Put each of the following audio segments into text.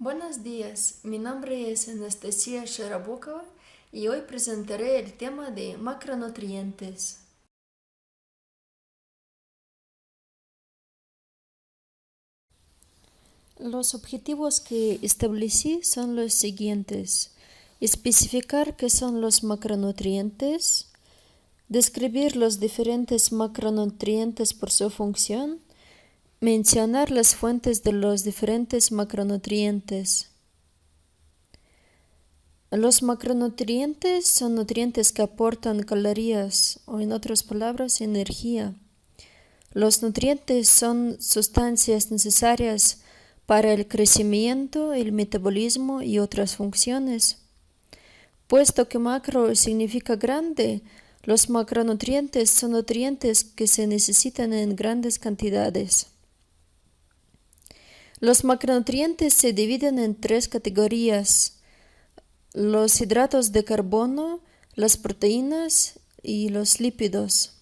Buenos días, mi nombre es Anastasia Sharabokova y hoy presentaré el tema de macronutrientes. Los objetivos que establecí son los siguientes: especificar qué son los macronutrientes, describir los diferentes macronutrientes por su función, mencionar las fuentes de los diferentes macronutrientes. Los macronutrientes son nutrientes que aportan calorías o, en otras palabras, energía. Los nutrientes son sustancias necesarias para el crecimiento, el metabolismo y otras funciones. Puesto que macro significa grande, los macronutrientes son nutrientes que se necesitan en grandes cantidades. Los macronutrientes se dividen en tres categorías: los hidratos de carbono, las proteínas y los lípidos.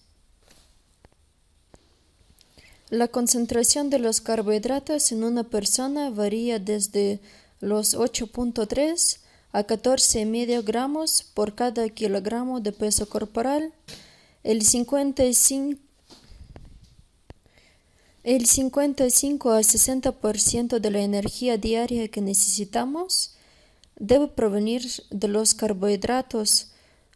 La concentración de los carbohidratos en una persona varía desde los 8.3 a 14,5 gramos por cada kilogramo de peso corporal. El 55 a 60% de la energía diaria que necesitamos debe provenir de los carbohidratos,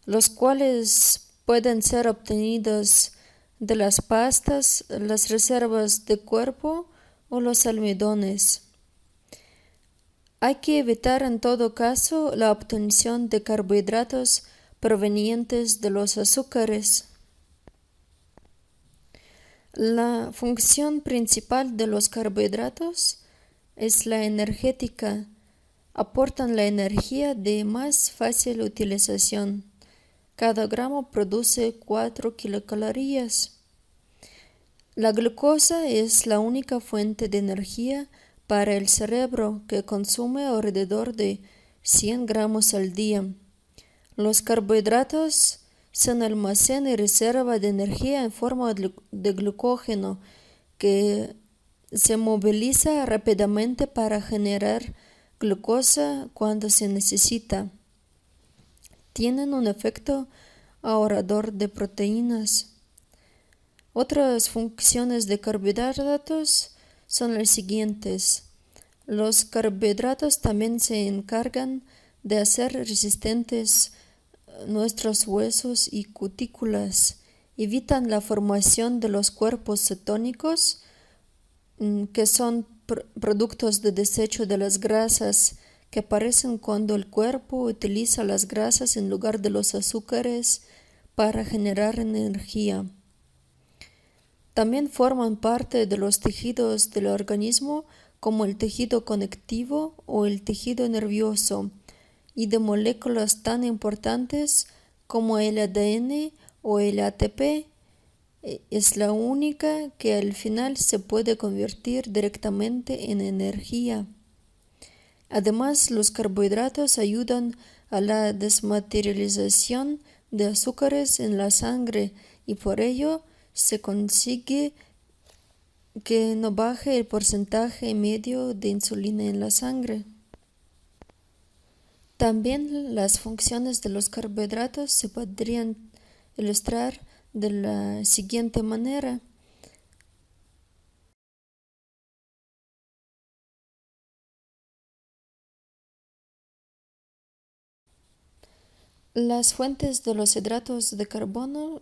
los cuales pueden ser obtenidos de las pastas, las reservas de cuerpo o los almidones. Hay que evitar en todo caso la obtención de carbohidratos provenientes de los azúcares. La función principal de los carbohidratos es la energética. Aportan la energía de más fácil utilización. Cada gramo produce 4 kilocalorías. La glucosa es la única fuente de energía para el cerebro, que consume alrededor de 100 gramos al día. Los carbohidratos son almacén y reserva de energía en forma de glucógeno que se moviliza rápidamente para generar glucosa cuando se necesita. Tienen un efecto ahorrador de proteínas. Otras funciones de carbohidratos son las siguientes. Los carbohidratos también se encargan de hacer resistentes nuestros huesos y cutículas. Evitan la formación de los cuerpos cetónicos, que son productos de desecho de las grasas que aparecen cuando el cuerpo utiliza las grasas en lugar de los azúcares para generar energía. También forman parte de los tejidos del organismo, como el tejido conectivo o el tejido nervioso, y de moléculas tan importantes como el ADN o el ATP. Es la única que al final se puede convertir directamente en energía. Además, los carbohidratos ayudan a la desmaterialización de azúcares en la sangre y por ello se consigue que no baje el porcentaje medio de insulina en la sangre. También las funciones de los carbohidratos se podrían ilustrar de la siguiente manera. Las fuentes de los hidratos de carbono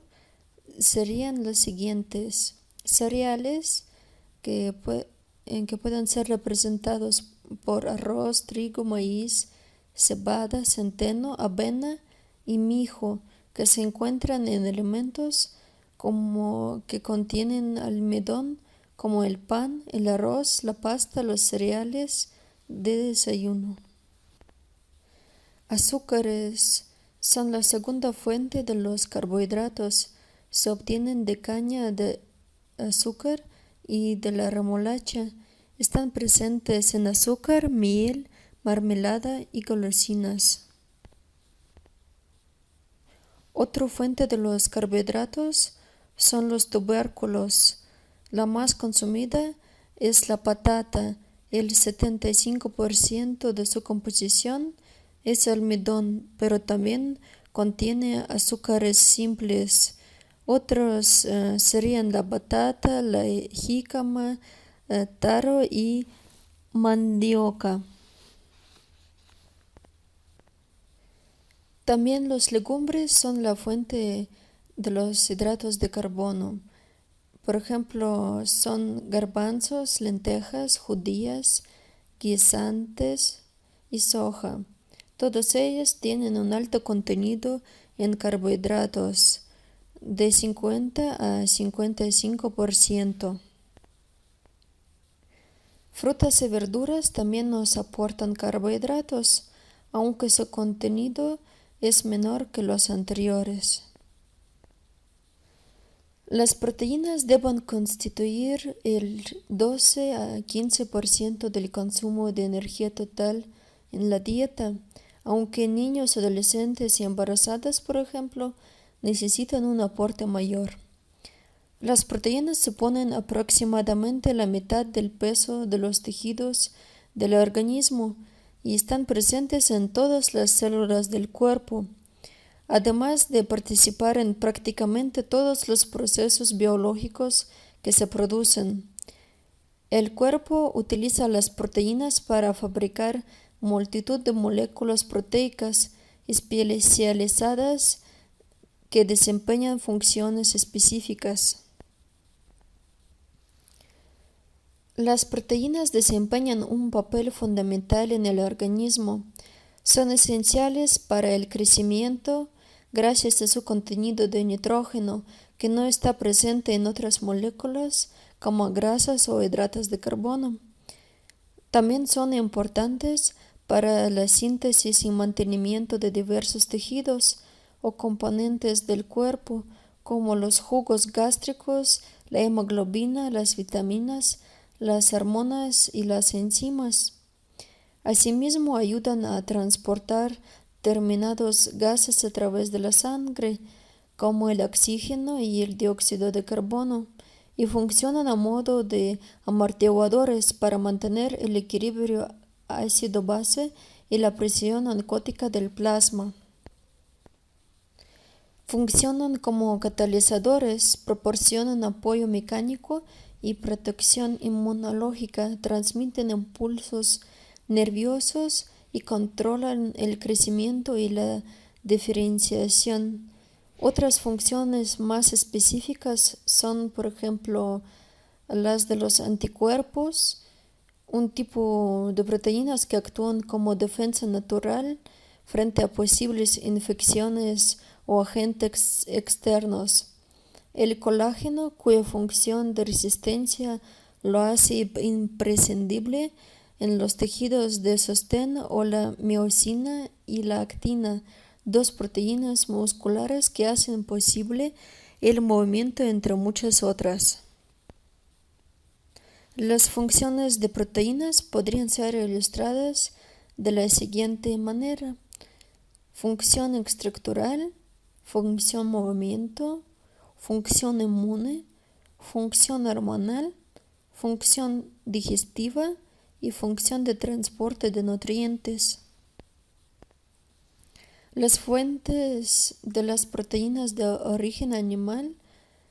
serían las siguientes: cereales en que pueden ser representados por arroz, trigo, maíz, cebada, centeno, avena y mijo, que se encuentran en alimentos como que contienen almidón, como el pan, el arroz, la pasta, los cereales de desayuno. Azúcares son la segunda fuente de los carbohidratos. Se obtienen de caña de azúcar y de la remolacha. Están presentes en azúcar, miel, mermelada y golosinas. Otra fuente de los carbohidratos son los tubérculos. La más consumida es la patata. el 75% de su composición es almidón, pero también contiene azúcares simples. Otros serían la batata, la jícama, taro y mandioca. También los legumbres son la fuente de los hidratos de carbono. Por ejemplo, son garbanzos, lentejas, judías, guisantes y soja. Todos ellos tienen un alto contenido en carbohidratos, de 50 a 55%. Frutas y verduras también nos aportan carbohidratos, aunque su contenido es menor que los anteriores. Las proteínas deben constituir el 12 a 15% del consumo de energía total en la dieta, aunque niños, adolescentes y embarazadas, por ejemplo, necesitan un aporte mayor. Las proteínas suponen aproximadamente la mitad del peso de los tejidos del organismo y están presentes en todas las células del cuerpo, además de participar en prácticamente todos los procesos biológicos que se producen. El cuerpo utiliza las proteínas para fabricar multitud de moléculas proteicas especializadas que desempeñan funciones específicas. Las proteínas desempeñan un papel fundamental en el organismo. Son esenciales para el crecimiento gracias a su contenido de nitrógeno, que no está presente en otras moléculas como grasas o hidratos de carbono. También son importantes para la síntesis y mantenimiento de diversos tejidos o componentes del cuerpo, como los jugos gástricos, la hemoglobina, las vitaminas, las hormonas y las enzimas. Asimismo, ayudan a transportar determinados gases a través de la sangre, como el oxígeno y el dióxido de carbono, y funcionan a modo de amortiguadores para mantener el equilibrio ácido-base y la presión osmótica del plasma. Funcionan como catalizadores, proporcionan apoyo mecánico y protección inmunológica, transmiten impulsos nerviosos y controlan el crecimiento y la diferenciación. Otras funciones más específicas son, por ejemplo, las de los anticuerpos, un tipo de proteínas que actúan como defensa natural frente a posibles infecciones o agentes externos. El colágeno, cuya función de resistencia lo hace imprescindible en los tejidos de sostén, o la miosina y la actina, dos proteínas musculares que hacen posible el movimiento entre muchas otras. Las funciones de proteínas podrían ser ilustradas de la siguiente manera: función estructural, función movimiento, función inmune, función hormonal, función digestiva y función de transporte de nutrientes. Las fuentes de las proteínas de origen animal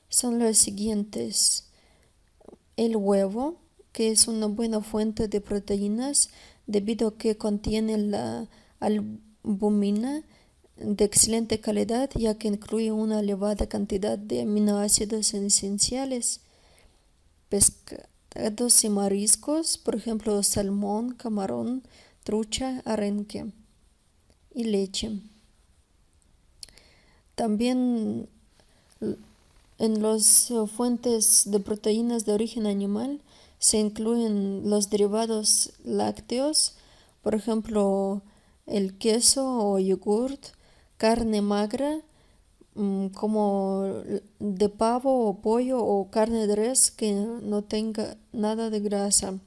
son las siguientes: el huevo, que es una buena fuente de proteínas debido a que contiene la albumina de excelente calidad, ya que incluye una elevada cantidad de aminoácidos esenciales. Pescados y mariscos, por ejemplo, salmón, camarón, trucha, arenque, y leche. También en las fuentes de proteínas de origen animal se incluyen los derivados lácteos, por ejemplo, el queso o yogurt, carne magra, como de pavo o pollo o carne de res que no tenga nada de grasa.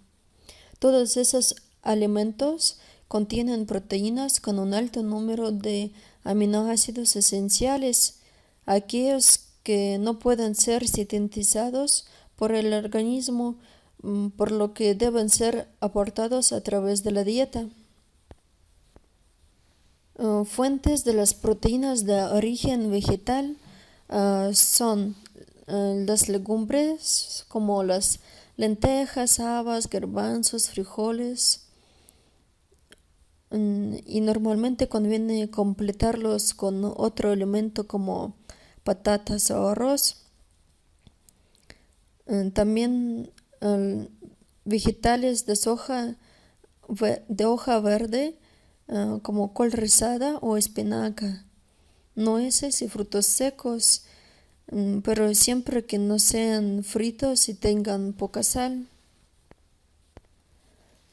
Todos esos alimentos contienen proteínas con un alto número de aminoácidos esenciales. Aquellos que no puedan ser sintetizados por el organismo por lo que deben ser aportados a través de la dieta. Fuentes de las proteínas de origen vegetal son las legumbres como las lentejas, habas, garbanzos, frijoles, y normalmente conviene completarlos con otro alimento como patatas o arroz. También vegetales de hoja verde como col rizada o espinaca, nueces y frutos secos, pero siempre que no sean fritos y tengan poca sal.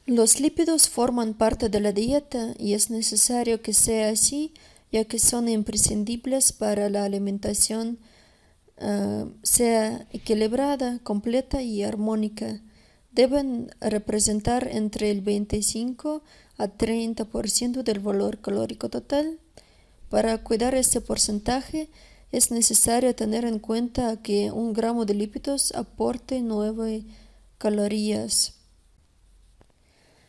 Los lípidos forman parte de la dieta y es necesario que sea así, ya que son imprescindibles para la alimentación sea equilibrada, completa y armónica. Deben representar entre el 25 a 30% del valor calórico total. Para cuidar este porcentaje es necesario tener en cuenta que 1 gramo de lípidos aporte 9 calorías.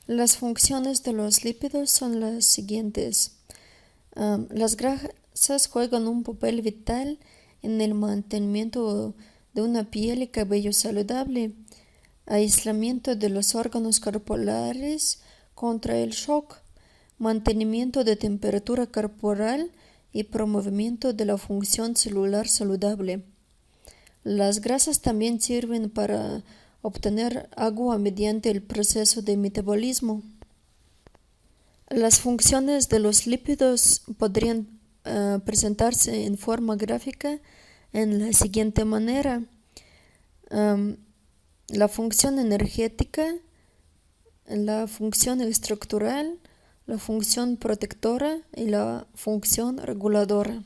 Las funciones de los lípidos son las siguientes. Las grasas juegan un papel vital en el mantenimiento de una piel y cabello saludable, aislamiento de los órganos corporales contra el shock, mantenimiento de temperatura corporal y promovimiento de la función celular saludable. Las grasas también sirven para obtener agua mediante el proceso de metabolismo. Las funciones de los lípidos podrían presentarse en forma gráfica en la siguiente manera. La función energética, la función estructural, la función protectora y la función reguladora.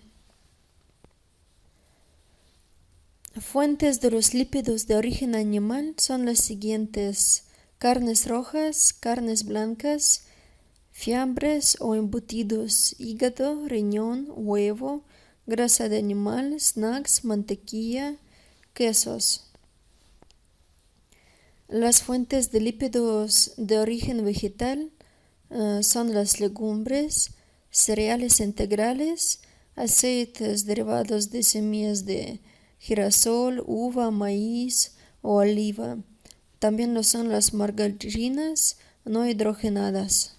Fuentes de los lípidos de origen animal son las siguientes: carnes rojas, carnes blancas, fiambres o embutidos, hígado, riñón, huevo, grasa de animal, snacks, mantequilla, quesos. Las fuentes de lípidos de origen vegetal son las legumbres, cereales integrales, aceites derivados de semillas de girasol, uva, maíz o oliva. También lo son las margarinas no hidrogenadas.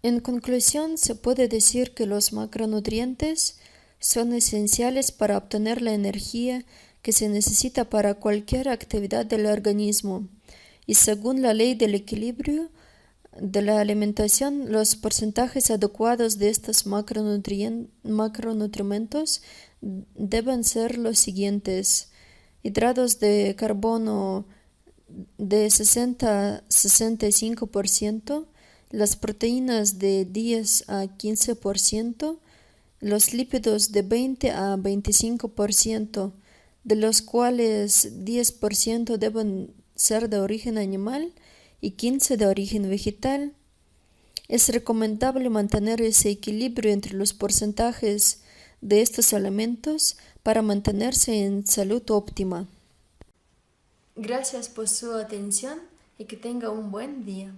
En conclusión, se puede decir que los macronutrientes son esenciales para obtener la energía que se necesita para cualquier actividad del organismo, y según la ley del equilibrio de la alimentación, los porcentajes adecuados de estos macronutrientes deben ser los siguientes: hidratos de carbono de 60 a 65%, las proteínas de 10 a 15%, los lípidos de 20 a 25%, de los cuales 10% deben ser de origen animal y 15% de origen vegetal. Es recomendable mantener ese equilibrio entre los porcentajes de estos alimentos para mantenerse en salud óptima. Gracias por su atención y que tenga un buen día.